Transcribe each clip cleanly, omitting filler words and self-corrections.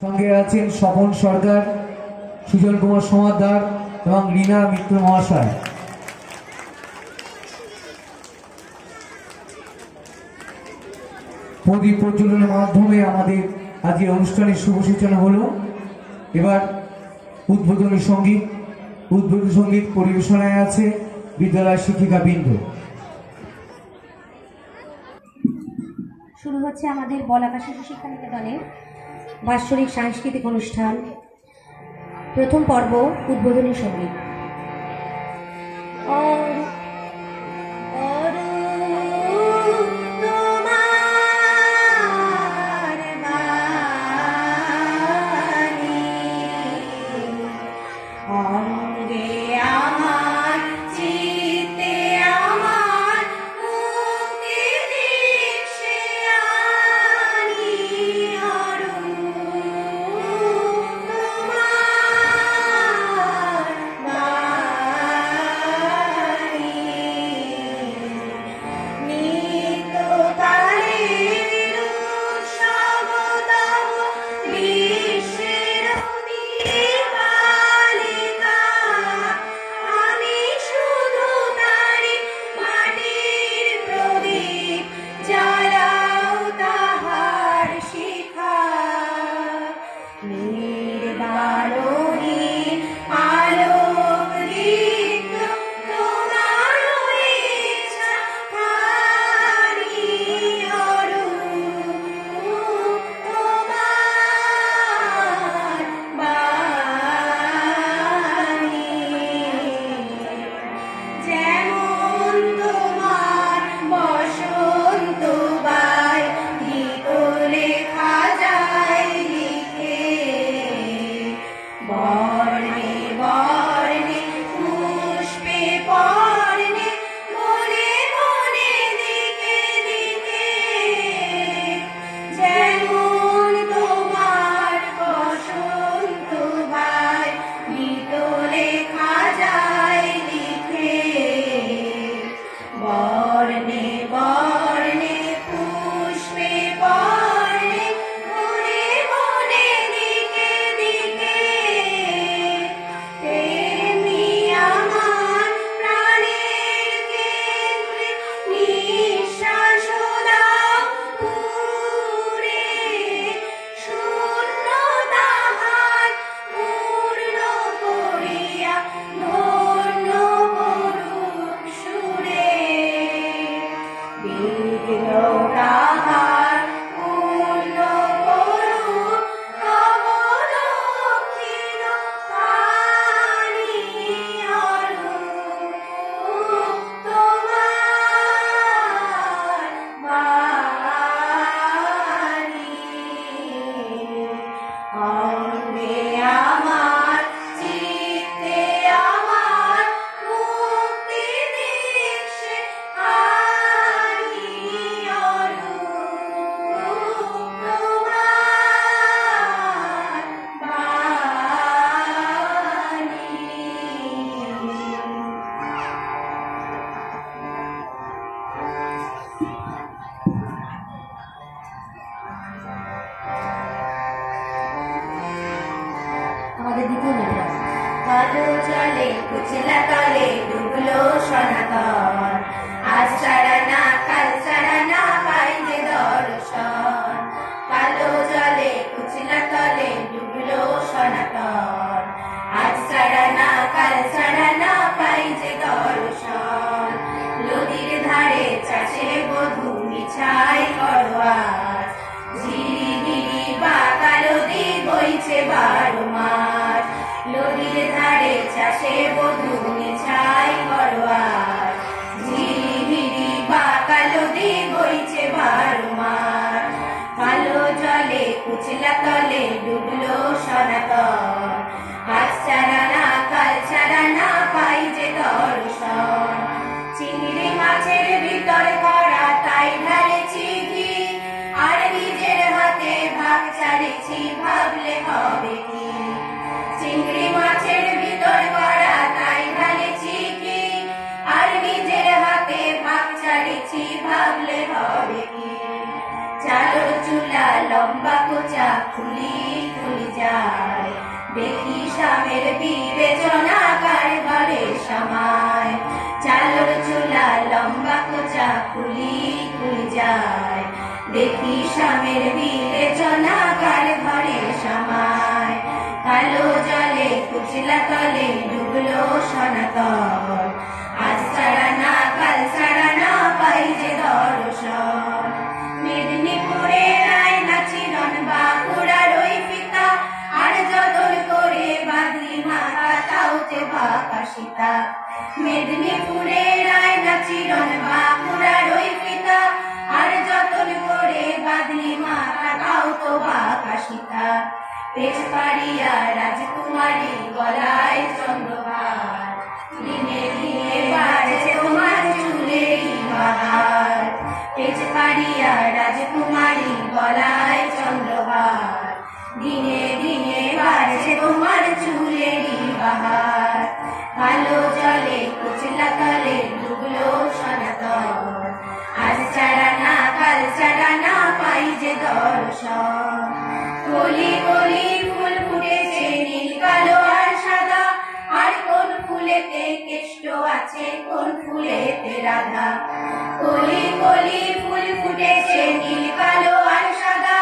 সঙ্গে আছেন স্বপন সরকার, সুজন কুমার সমাদ্দার এবং রীনা মিত্র মহাশয়। প্রদীপ প্রজ্বলনের মাধ্যমে আমাদের আজকের অনুষ্ঠানের শুভ সূচনা হলো। এবার উদ্বোধনী সঙ্গীত পরিবেশনায় আছে বিদ্যালয় শিক্ষিকা বৃন্দ। শুরু হচ্ছে আমাদের বলাকা শিশু শিক্ষা নিকেতনের বাৎসরিক সাংস্কৃতিক অনুষ্ঠান। প্রথম পর্ব উদ্বোধনী সঙ্গীত। চালো চুলা লম্বা কোচা খুলি খুলি স্বামীর বিবেচনা কার ঘরে সামায় চালর চুলা লম্বা কোচা কুলি কুলি যায় দেখি স্বামীর বিবেচনা কার ঘরে সামায় কালো জলে কুচলা তলে ডুবলো সনাতন আজ ছাড়া না কাল ছাড়া না পাই যে দর্শন মেদিনীপুরের আয়না চিরন বাঁকুড়ার ওই ফিতা আর যতন করে বাঁধলি মাথা তাওতে বাঁকা সীতা মেদিনীপুরের আয়না চিরন বাঁকুড়ার ওই ফিতা আর যতন করে বাঁধলি মাথা তাও তো বাঁকা সীতা পেট পাড়িয়া রাজকুমারী গলায় চন্দ্রহার দিনে দিনে বাড়ছে তোমার চুলের বাহার পেট পাড়িয়া রাজকুমারী গলায় চন্দ্রহার দিনে দিনে বাড়ছে তোমার চুলের বাহার কালো জলে কুচলা তলে ডুবলো সনাতন আজ ছাড়া না কাল ছাড়া না পাই যে দর্শন কলি কলি ফুল ফুটেছে নীল কালো আর সাদা আর কোন ফুলেতে কেষ্ট আছে কোন ফুলেতে রাধা কলি কলি ফুল ফুটেছে নীল কালো আর সাদা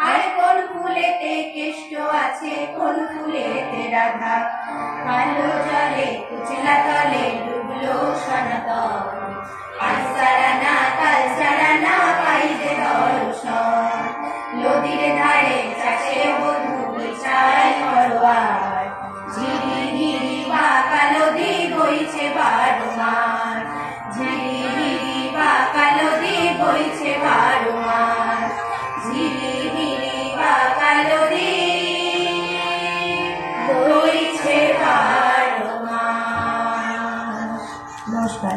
আর কোন ফুলেতে কেষ্ট আছে কোন ফুলেতে রাধা কালো জলে কুচলা তলে ডুবলো সনাতন আজ ছাড়া না কাল ছাড়া না পাই যে দর্শন নদীর ধারে চাষে বধূ বিছায় ঘরোয়ার ঝিরি ঝিরি বাঁকা নদী বইছে বারো মাস ঝিরি ঝিরি বাঁকা নদী বইছে বারো মাস ঝিরি ঝিরি বাঁকা নদী বইছে বারো মাস। নমস্কার।